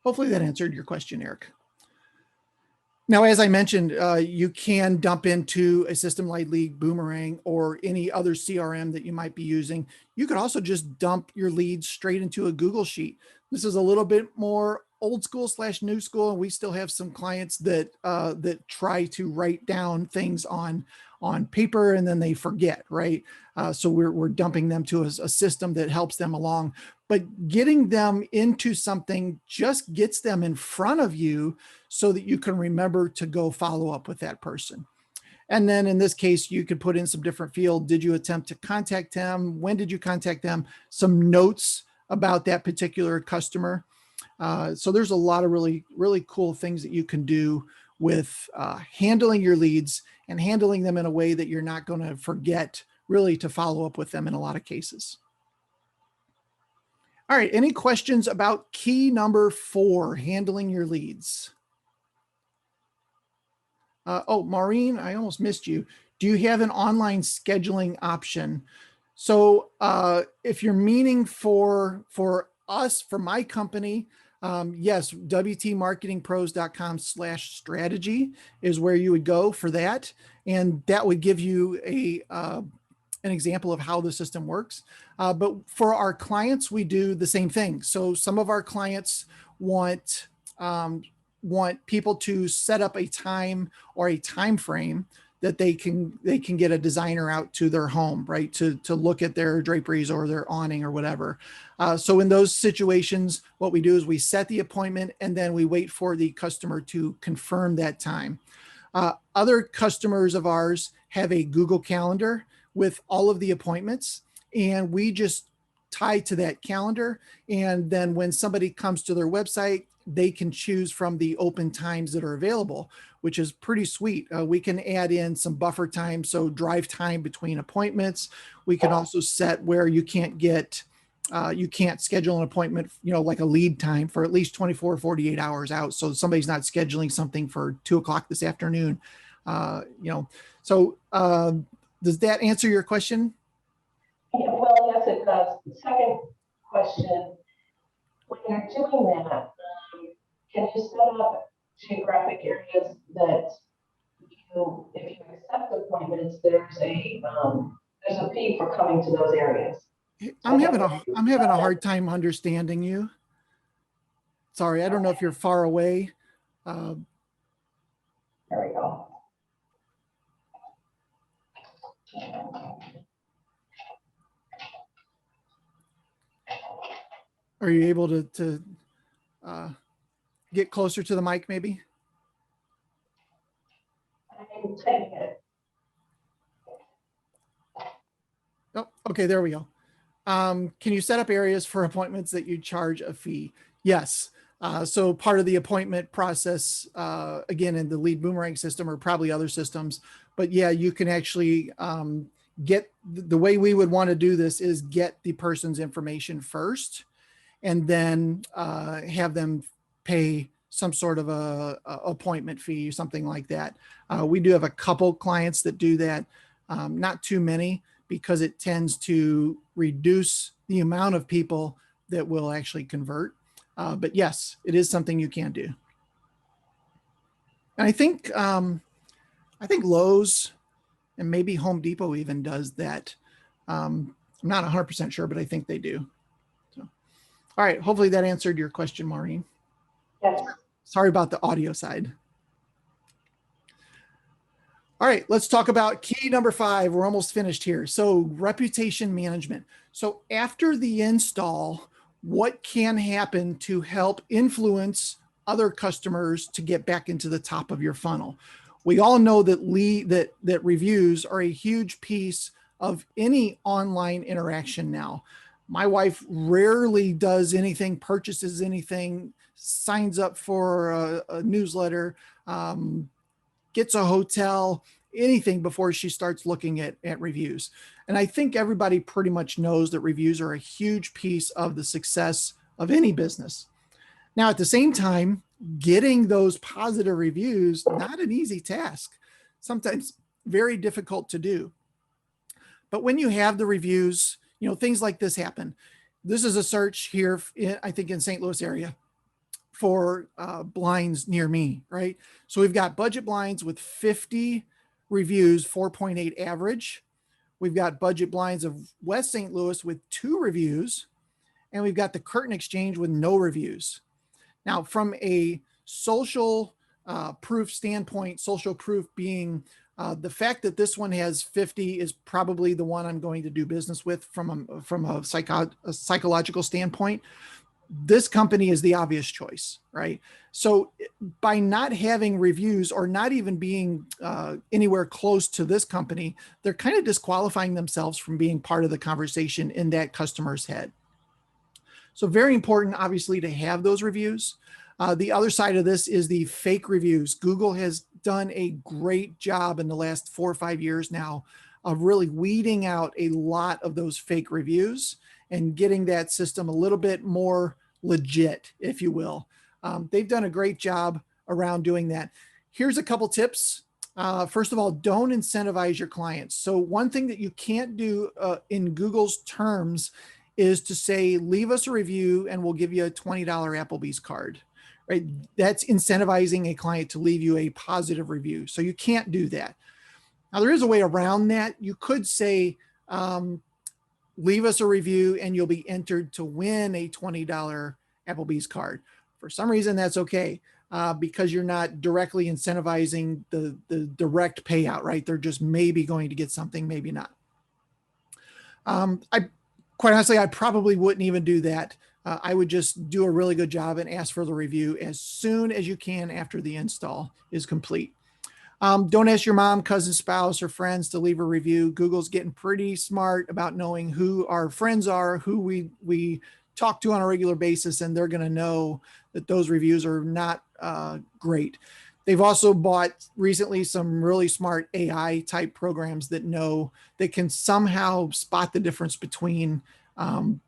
Hopefully that answered your question, Eric. Now, as I mentioned, you can dump into a system like Lead Boomerang or any other CRM that you might be using. You could also just dump your leads straight into a Google Sheet. This is a little bit more old school / new school, and we still have some clients that try to write down things on paper and then they forget, right? So we're dumping them to a system that helps them along. But getting them into something just gets them in front of you so that you can remember to go follow up with that person. And then in this case, you could put in some different field. Did you attempt to contact them? When did you contact them? Some notes about that particular customer. So there's a lot of really, really cool things that you can do with handling your leads and handling them in a way that you're not going to forget really to follow up with them in a lot of cases. All right, any questions about key number 4, handling your leads? Oh, Maureen, I almost missed you. Do you have an online scheduling option? So if you're meaning for us, for my company, Yes, wtmarketingpros.com/strategy is where you would go for that. And that would give you an example of how the system works. But for our clients, we do the same thing. So some of our clients want want people to set up a time or a time frame that they can get a designer out to their home, right, to look at their draperies or their awning or whatever. So in those situations, what we do is we set the appointment and then we wait for the customer to confirm that time. Other customers of ours have a Google Calendar with all of the appointments, and we just tie to that calendar. And then when somebody comes to their website, they can choose from the open times that are available, which is pretty sweet. We can add in some buffer time, so drive time between appointments. We can also set where you can't schedule an appointment, like a lead time for at least 24 or 48 hours out. So somebody's not scheduling something for 2 o'clock this afternoon. Does that answer your question? Yeah, well, yes, it does. The second question, when you're doing that, can you set up geographic areas that if you accept appointments, there's a fee for coming to those areas? I'm having a hard time understanding you. Sorry, I don't know if you're far away. There we go. Are you able to get closer to the mic, maybe? I'm taking it. Oh, okay, there we go. Can you set up areas for appointments that you charge a fee? Yes. So part of the appointment process, again, in the lead boomerang system or probably other systems, but yeah, you can actually get the way we would want to do this is get the person's information first and then have them pay some sort of a appointment fee, something like that. We do have a couple clients that do that, not too many, because it tends to reduce the amount of people that will actually convert. But yes, it is something you can do. And I think Lowe's and maybe Home Depot even does that. I'm not 100% sure, but I think they do. So, all right. Hopefully that answered your question, Maureen. Yes. Sorry about the audio side. All right, let's talk about key number 5. We're almost finished here. So reputation management. So after the install, what can happen to help influence other customers to get back into the top of your funnel? We all know that that reviews are a huge piece of any online interaction now. My wife rarely does anything, purchases anything, signs up for a newsletter, gets a hotel, anything before she starts looking at reviews. And I think everybody pretty much knows that reviews are a huge piece of the success of any business. Now, at the same time, getting those positive reviews, not an easy task, sometimes very difficult to do. But when you have the reviews, things like this happen. This is a search here, I think in St. Louis area, for blinds near me, right? So we've got budget blinds with 50 reviews, 4.8 average. We've got budget blinds of West St. Louis with 2 reviews, and we've got the Curtain Exchange with no reviews. Now, from a social proof standpoint, social proof being the fact that this one has 50 is probably the one I'm going to do business with from a psychological standpoint. This company is the obvious choice, right? So by not having reviews or not even being anywhere close to this company, they're kind of disqualifying themselves from being part of the conversation in that customer's head. So very important, obviously, to have those reviews. The other side of this is the fake reviews. Google has done a great job in the last 4 or 5 years now of really weeding out a lot of those fake reviews and getting that system a little bit more legit, if you will. They've done a great job around doing that. Here's a couple tips. First of all, don't incentivize your clients. So one thing that you can't do in Google's terms is to say, leave us a review and we'll give you a $20 Applebee's card, right? That's incentivizing a client to leave you a positive review. So you can't do that. Now, there is a way around that. You could say, leave us a review and you'll be entered to win a $20 Applebee's card. For some reason, that's okay. Because you're not directly incentivizing the direct payout, right? They're just maybe going to get something, maybe not. Quite honestly, I probably wouldn't even do that. I would just do a really good job and ask for the review as soon as you can after the install is complete. Don't ask your mom, cousin, spouse, or friends to leave a review. Google's getting pretty smart about knowing who our friends are, who we talk to on a regular basis, and they're going to know that those reviews are not great. They've also bought recently some really smart AI type programs that can somehow spot the difference between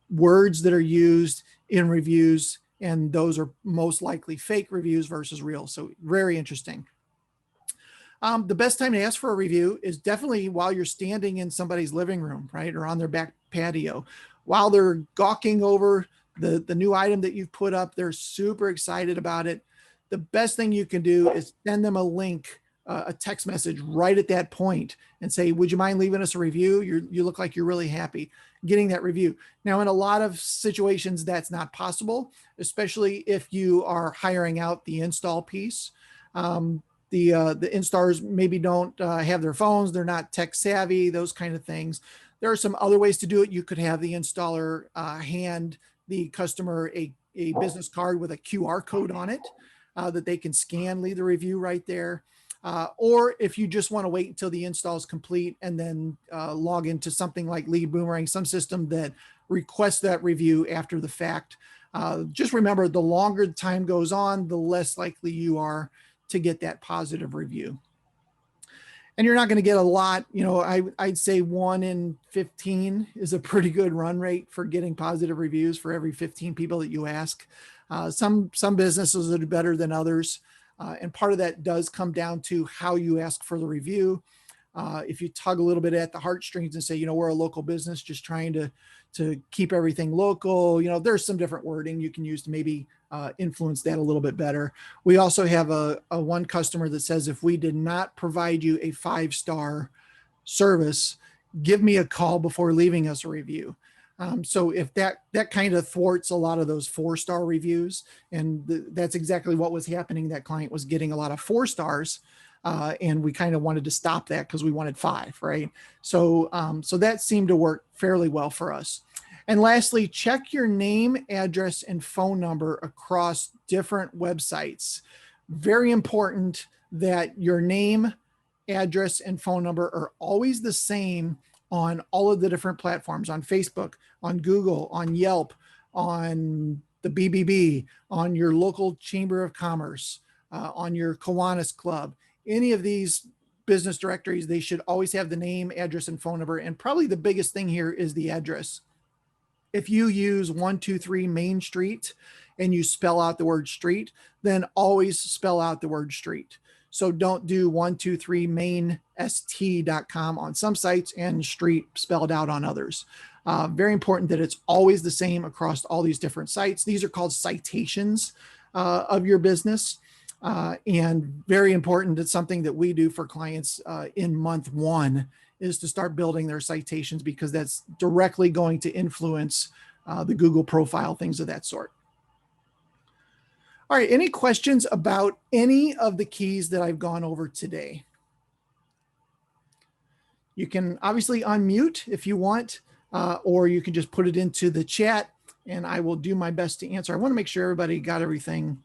words that are used in reviews, and those are most likely fake reviews versus real. So very interesting. The best time to ask for a review is definitely while you're standing in somebody's living room, right? Or on their back patio, while they're gawking over the new item that you've put up. They're super excited about it. The best thing you can do is send them a link, a text message right at that point and say, would you mind leaving us a review? You look like you're really happy getting that review. Now, in a lot of situations, that's not possible, especially if you are hiring out the install piece. The installers maybe don't have their phones. They're not tech savvy, those kind of things. There are some other ways to do it. You could have the installer hand the customer a business card with a QR code on it that they can scan, leave the review right there. Or if you just want to wait until the install is complete and then log into something like Lead Boomerang, some system that requests that review after the fact. Just remember, the longer the time goes on, the less likely you are to get that positive review. And you're not going to get a lot. I'd say 1 in 15 is a pretty good run rate for getting positive reviews for every 15 people that you ask. Some businesses are better than others. And part of that does come down to how you ask for the review. If you tug a little bit at the heartstrings and say, we're a local business just trying to keep everything local, there's some different wording you can use to maybe influence that a little bit better. We also have a one customer that says, if we did not provide you a 5-star service, give me a call before leaving us a review. So if that kind of thwarts a lot of those 4-star reviews, and that's exactly what was happening. That client was getting a lot of 4 stars, and we kind of wanted to stop that because we wanted 5, right? So that seemed to work fairly well for us. And lastly, check your name, address, and phone number across different websites. Very important that your name, address, and phone number are always the same on all of the different platforms, on Facebook, on Google, on Yelp, on the BBB, on your local Chamber of Commerce, on your Kiwanis Club. Any of these business directories, they should always have the name, address, and phone number. And probably the biggest thing here is the address. If you use 123 Main Street and you spell out the word street, then always spell out the word street. So don't do 123mainst.com on some sites and street spelled out on others. Very important that it's always the same across all these different sites. These are called citations of your business. And very important. It's something that we do for clients in month 1 is to start building their citations, because that's directly going to influence the Google profile, things of that sort. All right, any questions about any of the keys that I've gone over today? You can obviously unmute if you want, or you can just put it into the chat and I will do my best to answer. I want to make sure everybody got everything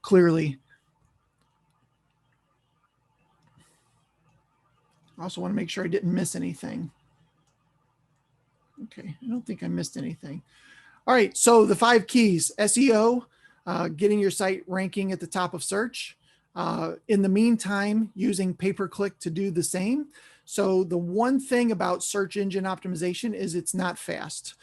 clearly. I also want to make sure I didn't miss anything. Okay, I don't think I missed anything. All right, so the 5 keys: SEO, getting your site ranking at the top of search. In the meantime, using pay-per-click to do the same. So the one thing about search engine optimization is it's not fast.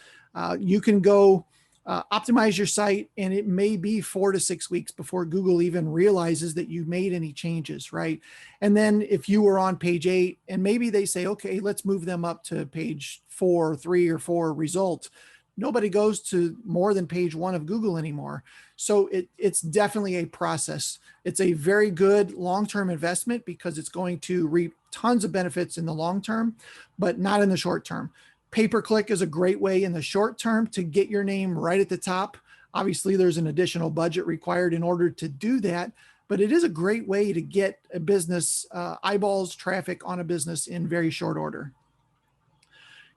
You can go optimize your site, and it may be 4 to 6 weeks before Google even realizes that you made any changes, right? And then if you were on page 8 and maybe they say, okay, let's move them up to page 4, 3 or 4 result, Nobody goes to more than page 1 of Google anymore. So it's definitely a process. It's a very good long-term investment because it's going to reap tons of benefits in the long term, but not in the short term. Pay-per-click is a great way in the short term to get your name right at the top. Obviously, there's an additional budget required in order to do that, but it is a great way to get a business eyeballs, traffic on a business in very short order.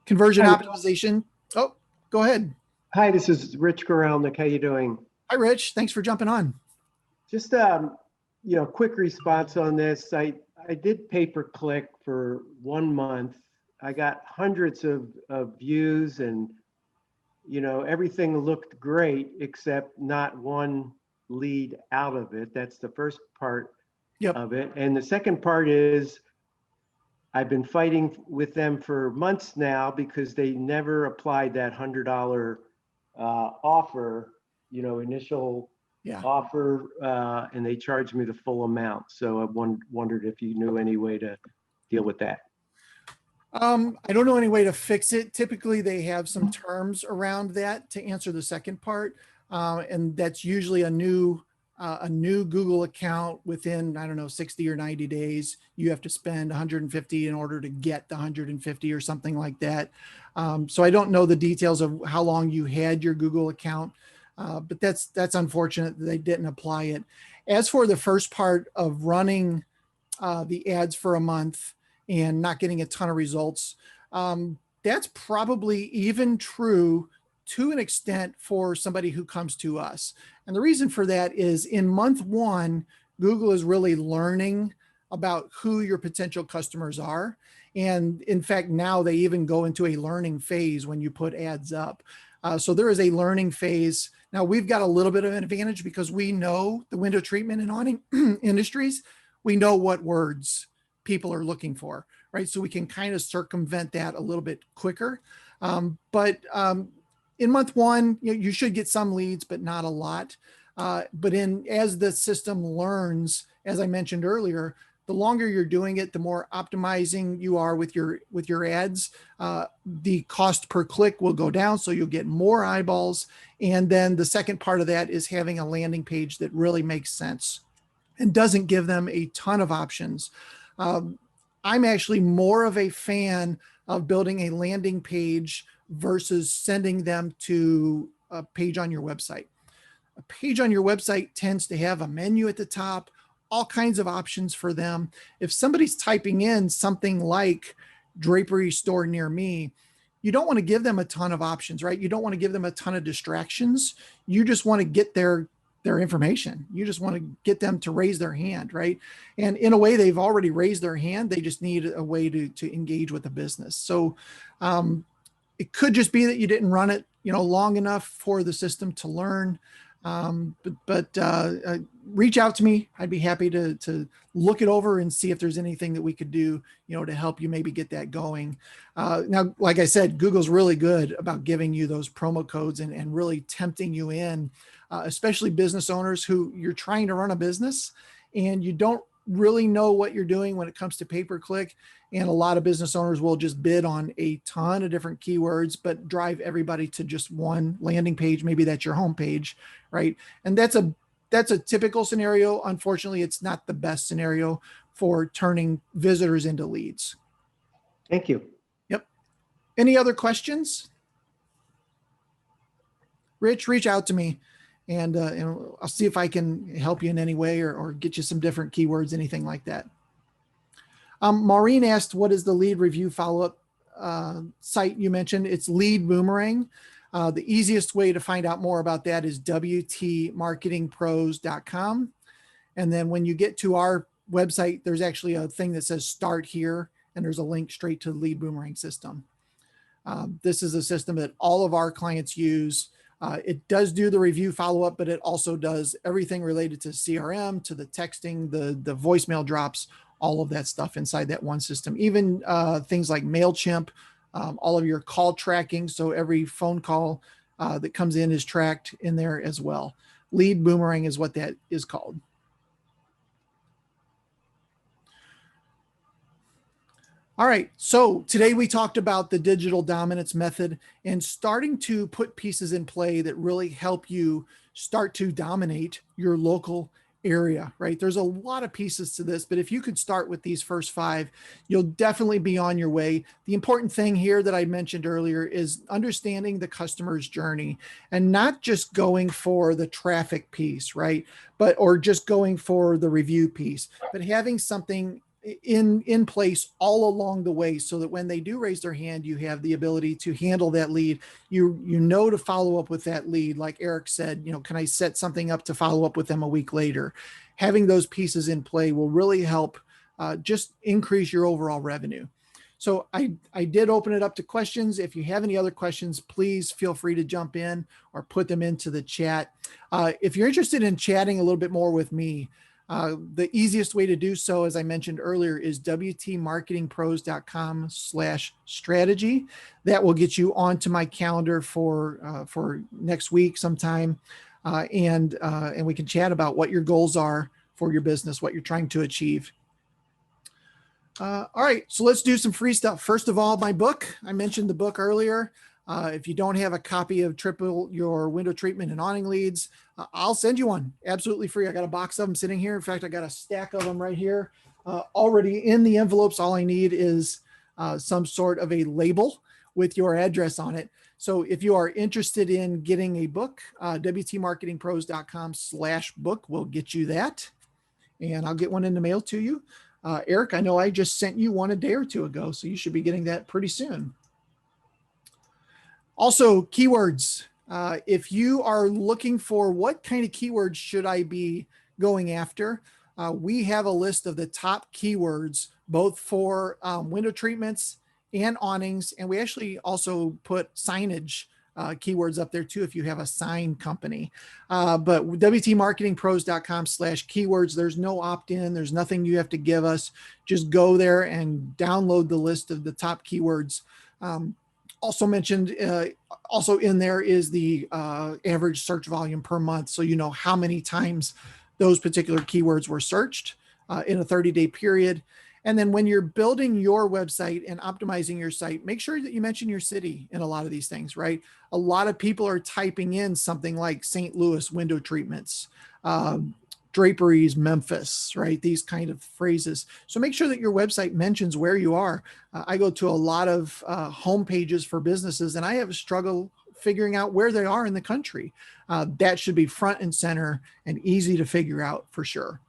Conversion optimization. Oh, go ahead. Hi, this is Rich Gorelnik. How you doing? Hi, Rich. Thanks for jumping on. Just quick response on this. I did pay-per-click for 1 month. I got hundreds of views, and everything looked great except not one lead out of it. That's the first part of it. And the second part is I've been fighting with them for months now because they never applied that $100 offer, initial offer, and they charged me the full amount. So I wondered if you knew any way to deal with that. I don't know any way to fix it. Typically, they have some terms around that to answer the second part, and that's usually a new Google account within, I don't know, 60 or 90 days. You have to spend 150 in order to get the 150 or something like that. So I don't know the details of how long you had your Google account, but that's unfortunate that they didn't apply it. As for the first part of running the ads for a month and not getting a ton of results, that's probably even true to an extent for somebody who comes to us. And the reason for that is in month 1, Google is really learning about who your potential customers are. And in fact, now they even go into a learning phase when you put ads up. So there is a learning phase. Now we've got a little bit of an advantage because we know the window treatment and awning industries. We know what words people are looking for, right? So we can kind of circumvent that a little bit quicker. But in month 1, you should get some leads, but not a lot. But as the system learns, as I mentioned earlier, the longer you're doing it, the more optimizing you are with your ads. The cost per click will go down, so you'll get more eyeballs. And then the second part of that is having a landing page that really makes sense and doesn't give them a ton of options. I'm actually more of a fan of building a landing page versus sending them to a page on your website. A page on your website tends to have a menu at the top, all kinds of options for them. If somebody's typing in something like drapery store near me, you don't want to give them a ton of options, right? You don't want to give them a ton of distractions. You just want to get their information. You just want to get them to raise their hand, right? And in a way, they've already raised their hand. They just need a way to engage with the business. So it could just be that you didn't run it, long enough for the system to learn. But reach out to me. I'd be happy to look it over and see if there's anything that we could do, to help you maybe get that going. Now, like I said, Google's really good about giving you those promo codes and really tempting you in, especially business owners who you're trying to run a business and you don't really know what you're doing when it comes to pay-per-click. And a lot of business owners will just bid on a ton of different keywords, but drive everybody to just one landing page. Maybe that's your homepage, right? And that's a typical scenario. Unfortunately, it's not the best scenario for turning visitors into leads. Thank you. Yep. Any other questions? Rich, reach out to me and I'll see if I can help you in any way or get you some different keywords, anything like that. Maureen asked, what is the lead review follow-up site you mentioned? It's Lead Boomerang. The easiest way to find out more about that is wtmarketingpros.com. And then when you get to our website, there's actually a thing that says start here, and there's a link straight to the Lead Boomerang system. This is a system that all of our clients use. It does do the review follow-up, but it also does everything related to CRM, to the texting, the voicemail drops, all of that stuff inside that one system. Even things like MailChimp, all of your call tracking. So every phone call that comes in is tracked in there as well. Lead Boomerang is what that is called. All right. So today we talked about the digital dominance method and starting to put pieces in play that really help you start to dominate your local area, right? There's a lot of pieces to this, but if you could start with these first 5, you'll definitely be on your way. The important thing here that I mentioned earlier is understanding the customer's journey and not just going for the traffic piece, right? Or just going for the review piece, but having something in place all along the way so that when they do raise their hand, you have the ability to handle that lead. You know to follow up with that lead. Like Eric said, can I set something up to follow up with them a week later? Having those pieces in play will really help just increase your overall revenue. So I did open it up to questions. If you have any other questions, please feel free to jump in or put them into the chat. If you're interested in chatting a little bit more with me, the easiest way to do so, as I mentioned earlier, is wtmarketingpros.com/strategy. That will get you onto my calendar for next week sometime, and we can chat about what your goals are for your business, what you're trying to achieve. All right, so let's do some free stuff. First of all, my book. I mentioned the book earlier. If you don't have a copy of Triple Your Window Treatment and Awning Leads, I'll send you one absolutely free. I got a box of them sitting here. In fact, I got a stack of them right here already in the envelopes. All I need is some sort of a label with your address on it. So if you are interested in getting a book, wtmarketingpros.com/book will get you that. And I'll get one in the mail to you. Eric, I know I just sent you one a day or two ago, so you should be getting that pretty soon. Also, keywords. If you are looking for what kind of keywords should I be going after, we have a list of the top keywords, both for window treatments and awnings. And we actually also put signage keywords up there too, if you have a sign company. But wtmarketingpros.com/keywords, there's no opt-in. There's nothing you have to give us. Just go there and download the list of the top keywords. Also mentioned, also in there is the average search volume per month. So you know how many times those particular keywords were searched in a 30-day period. And then when you're building your website and optimizing your site, make sure that you mention your city in a lot of these things, right? A lot of people are typing in something like St. Louis window treatments, draperies, Memphis, right? These kind of phrases. So make sure that your website mentions where you are. I go to a lot of home pages for businesses, and I have a struggle figuring out where they are in the country. That should be front and center and easy to figure out for sure.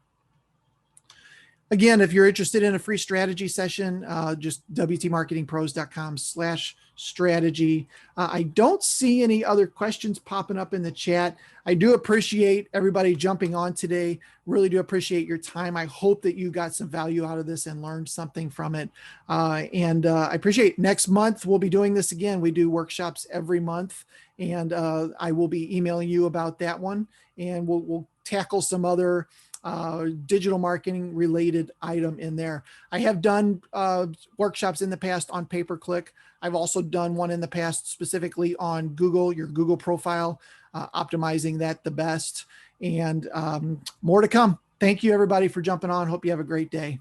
Again, if you're interested in a free strategy session, just wtmarketingpros.com/strategy. I don't see any other questions popping up in the chat. I do appreciate everybody jumping on today. Really do appreciate your time. I hope that you got some value out of this and learned something from it. And I appreciate next month. We'll be doing this again. We do workshops every month, and I will be emailing you about that one. And we'll tackle some other digital marketing related item in there. I have done workshops in the past on pay-per-click. I've also done one in the past specifically on Google, your Google profile, optimizing that the best, and more to come. Thank you everybody for jumping on. Hope you have a great day.